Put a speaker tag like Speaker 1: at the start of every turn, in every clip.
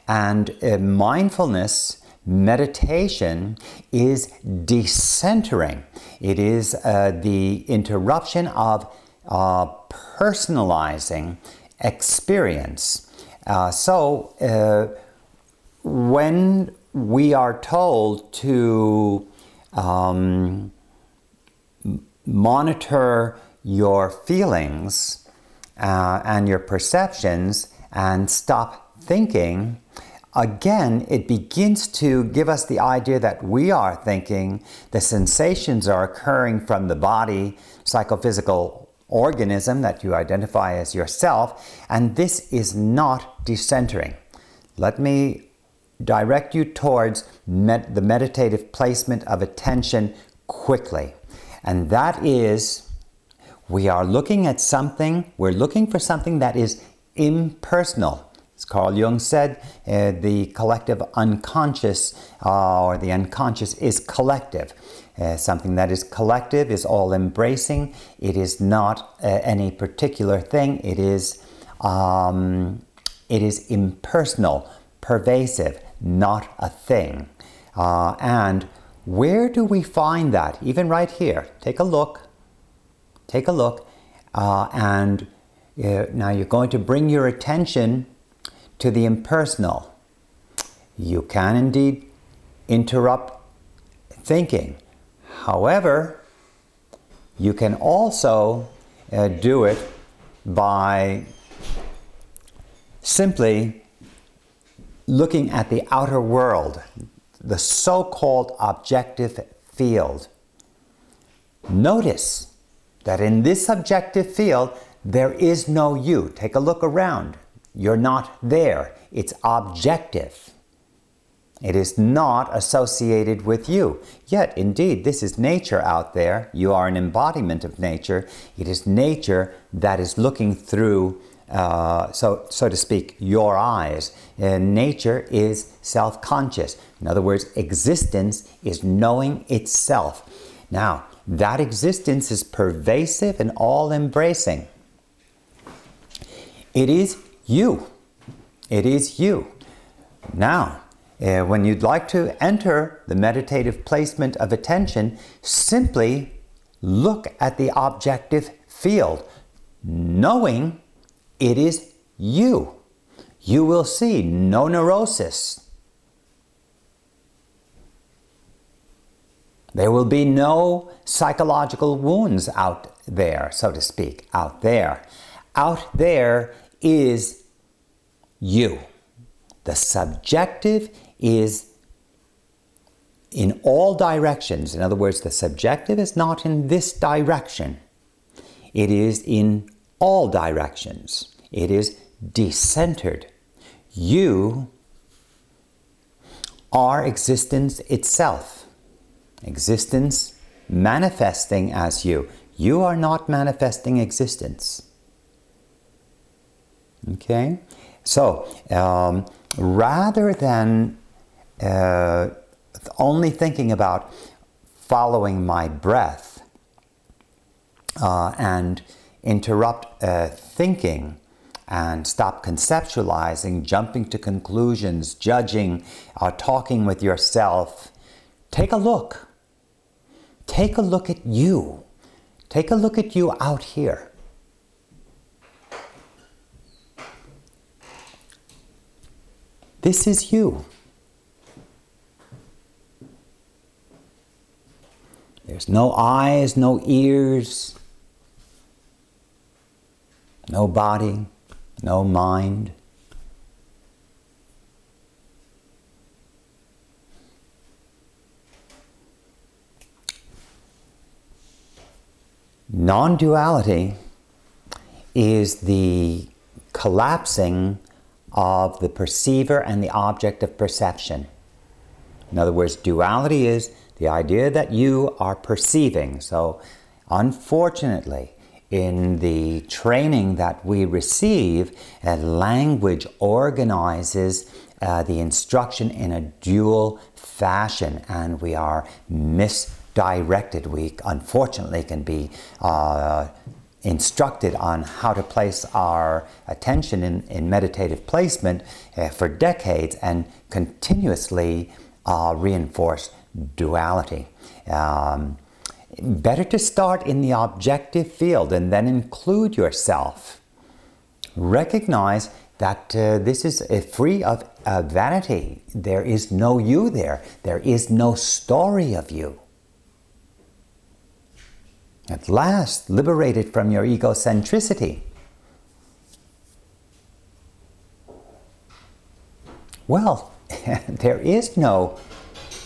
Speaker 1: And mindfulness meditation is decentering. It is the interruption of personalizing experience. So when we are told to monitor your feelings and your perceptions and stop thinking, again, it begins to give us the idea that we are thinking, the sensations are occurring from the body, psychophysical organism that you identify as yourself, and this is not decentering. Let me direct you towards the meditative placement of attention quickly. And that is, we are looking at something, we're looking for something that is impersonal. As Carl Jung said, the collective unconscious, or the unconscious is collective. Something that is collective is all-embracing. It is not any particular thing. It is impersonal, pervasive, not a thing. And where do we find that? Even right here. Take a look. Take a look. And now you're going to bring your attention to the impersonal. You can indeed interrupt thinking. However, you can also do it by simply looking at the outer world, the so-called objective field. Notice that in this objective field, there is no you. Take a look around. You're not there. It's objective. It is not associated with you. Yet, indeed, this is nature out there. You are an embodiment of nature. It is nature that is looking through, so to speak, your eyes. Nature is self-conscious. In other words, existence is knowing itself. Now, that existence is pervasive and all-embracing. It is you. It is you. Now, when you'd like to enter the meditative placement of attention, simply look at the objective field, knowing it is you. You will see no neurosis. There will be no psychological wounds out there, so to speak, out there. Out there is you. The subjective is in all directions. In other words, the subjective is not in this direction. It is in all directions. It is decentered. You are existence itself. Existence manifesting as you. You are not manifesting existence. Okay? So, rather than only thinking about following my breath and interrupt thinking and stop conceptualizing, jumping to conclusions, judging, talking with yourself, take a look. Take a look at you. Take a look at you out here. This is you. There's no eyes, no ears, no body, no mind. Non-duality is the collapsing of the perceiver and the object of perception. In other words, duality is the idea that you are perceiving. So, unfortunately, in the training that we receive, language organizes the instruction in a dual fashion, and we are misdirected. We unfortunately can be instructed on how to place our attention in meditative placement for decades and continuously reinforce duality. Better to start in the objective field and then include yourself. Recognize that this is free of vanity. There is no you there. There is no story of you. At last, liberated from your egocentricity. Well, there is no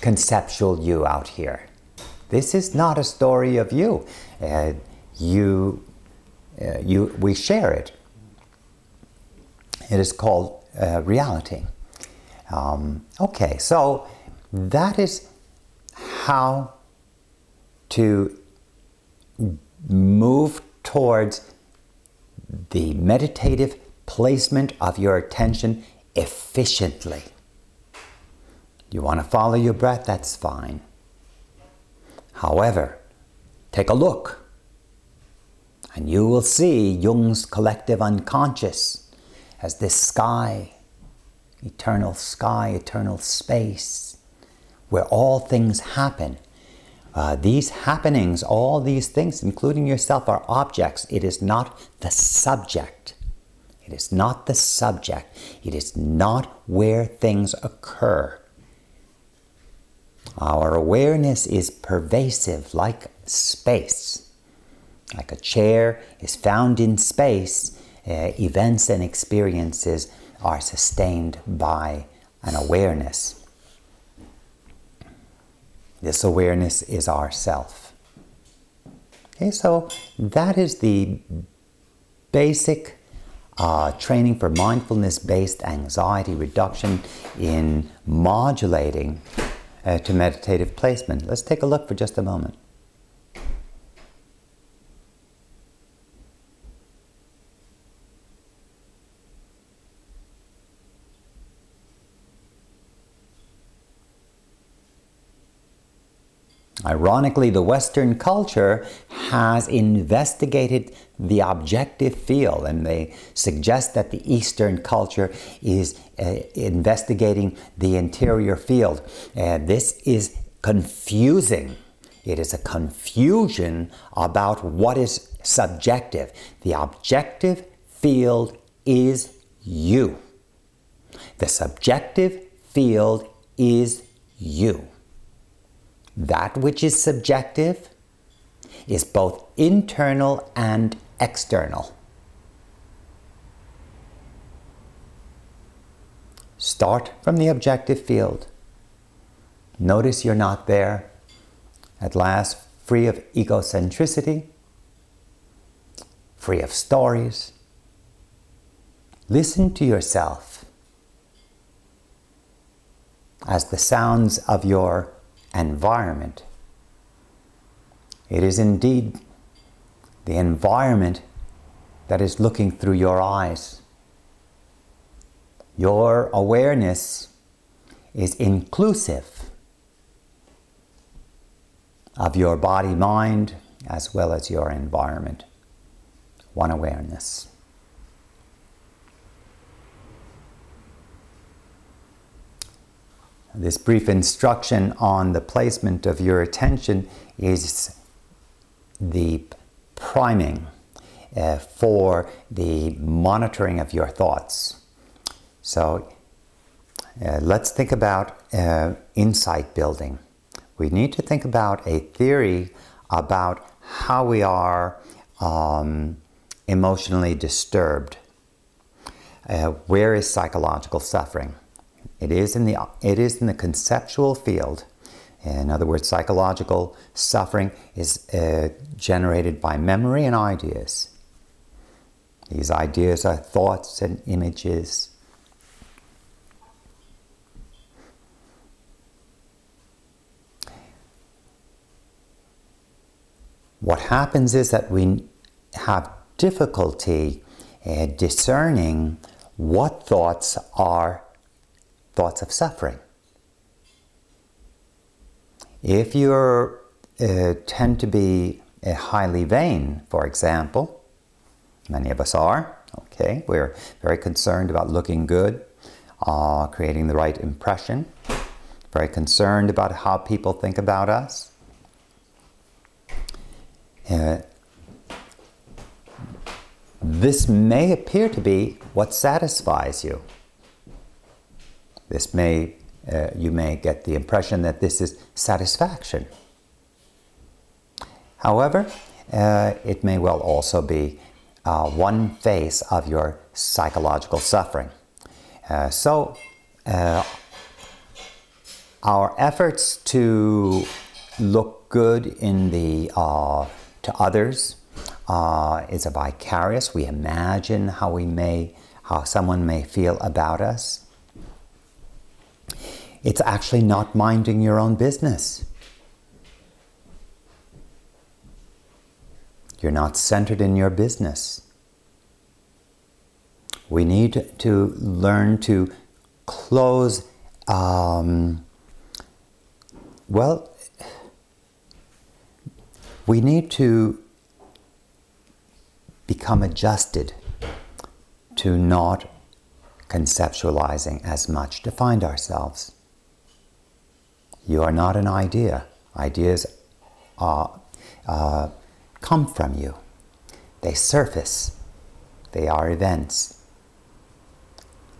Speaker 1: conceptual you out here. This is not a story of you. We share it. It is called reality. Okay, so that is how to move towards the meditative placement of your attention efficiently. You want to follow your breath, that's fine. However, take a look and you will see Jung's collective unconscious as this sky, eternal space, where all things happen. These happenings, all these things, including yourself, are objects. It is not the subject. It is not the subject. It is not where things occur. Our awareness is pervasive, like space. Like a chair is found in space, events and experiences are sustained by an awareness. This awareness is ourself. Okay, so that is the basic training for mindfulness-based anxiety reduction in modulating to meditative placement. Let's take a look for just a moment. Ironically, the Western culture has investigated the objective field, and they suggest that the Eastern culture is investigating the interior field. This is confusing. It is a confusion about what is subjective. The objective field is you. The subjective field is you. That which is subjective is both internal and external. Start from the objective field. Notice you're not there. At last, free of egocentricity, free of stories. Listen to yourself as the sounds of your environment. It is indeed the environment that is looking through your eyes. Your awareness is inclusive of your body, mind, as well as your environment. One awareness. This brief instruction on the placement of your attention is the priming for the monitoring of your thoughts. So let's think about insight building. We need to think about a theory about how we are emotionally disturbed. Where is psychological suffering? It is in the conceptual field. In other words, psychological suffering is generated by memory and ideas. These ideas are thoughts and images. What happens is that we have difficulty discerning what thoughts are thoughts of suffering. If you tend to be highly vain, for example, Many of us are. Okay, we're very concerned about looking good, creating the right impression, very concerned about how people think about us. This may appear to be what satisfies you. This may, you may get the impression that this is satisfaction. However, it may well also be one phase of your psychological suffering. Our efforts to look good in the to others is a vicarious. We imagine how someone may feel about us. It's actually not minding your own business. You're not centered in your business. We need to learn to close, we need to become adjusted to not conceptualizing as much to find ourselves. You are not an idea. Ideas come from you. They surface. They are events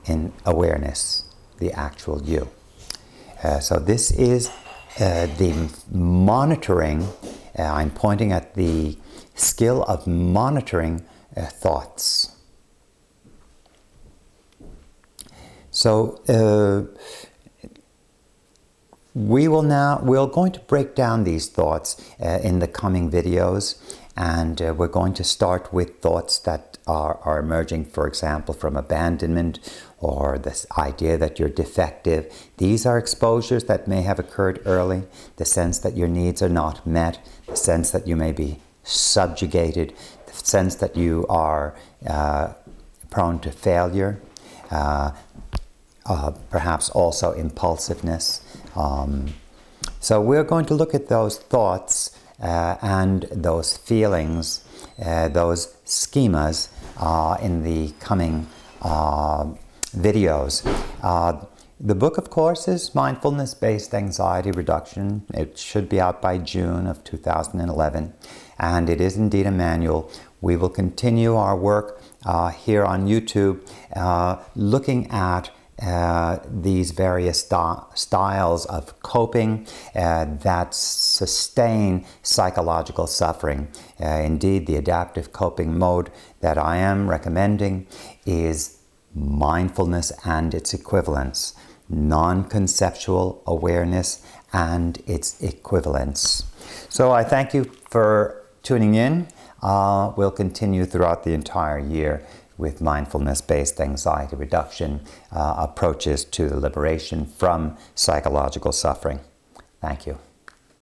Speaker 1: in awareness, the actual you. So this is the monitoring. I'm pointing at the skill of monitoring thoughts. So we're going to break down these thoughts in the coming videos, and we're going to start with thoughts that are emerging, for example, from abandonment or this idea that you're defective. These are exposures that may have occurred early, the sense that your needs are not met, the sense that you may be subjugated, the sense that you are prone to failure, perhaps also impulsiveness. So we're going to look at those thoughts and those feelings, those schemas in the coming videos. The book, of course, is Mindfulness Based Anxiety Reduction. It should be out by June of 2011, and it is indeed a manual. We will continue our work here on YouTube, looking at these various styles of coping that sustain psychological suffering. Indeed, the adaptive coping mode that I am recommending is mindfulness and its equivalents, non-conceptual awareness and its equivalents. So I thank you for tuning in. We'll continue throughout the entire year with mindfulness-based anxiety reduction approaches to the liberation from psychological suffering. Thank you.